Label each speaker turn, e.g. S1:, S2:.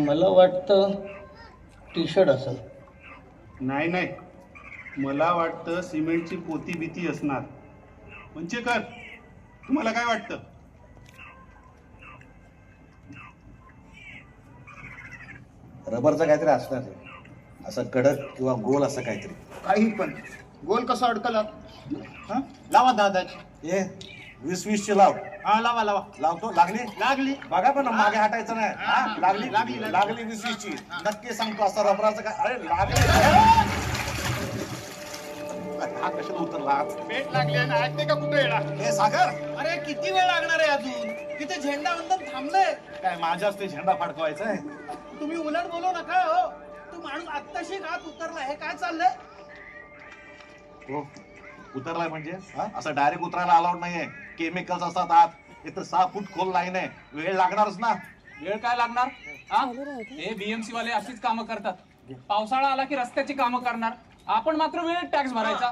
S1: मला वाटतं T shirt असेल.
S2: नाही नाही, मला वाटतं सिमेंटची पोती भीती असणार. मंचेकर, तुम्हाला काय वाटतं?
S3: रबरचा काहीतरी असणार आहे, असं कडक किंवा गोल असं काहीतरी.
S4: काही पण गोल कसं अडकला? हा लावा दादाची.
S3: ए 20-20 ची लाव.
S4: हा लावा लावा.
S3: लावतो. लागली
S4: लागली.
S3: बघा पण मागे हटायचं नाही. हा, लागली
S4: लागली, लागली.
S3: लागली 20-20 ची. नक्की सांगतो असं रबराचं काय. अरे लागली. हा कशाला उतरला?
S4: पेट लागली आणि ऐकते का कुठे येणार?
S3: ए सागर,
S4: अरे किती वेळ लागणार आहे अजून? तिथे झेंडा वंदन थांबलंय.
S3: काय माझ्याच ते झेंडा फडकवायचा आहे?
S4: तुम्ही उलट बोलू नका हो. तू माणूस आत्ताशी आत उतरला, हे काय चाललंय?
S3: हो, उतरलाय म्हणजे असं डायरेक्ट उतरायला अलाउड नाहीये. केमिकल्स असतात आत. एक तर 6 फूट खोल लाईन आहे, वेळ लागणारच ना.
S5: वेळ काय लागणार? हा, हे बीएमसी वाले अशीच कामं करतात. पावसाळा आला की रस्त्याची कामं करणार, आपण मात्र वेळेत टॅक्स भरायचा.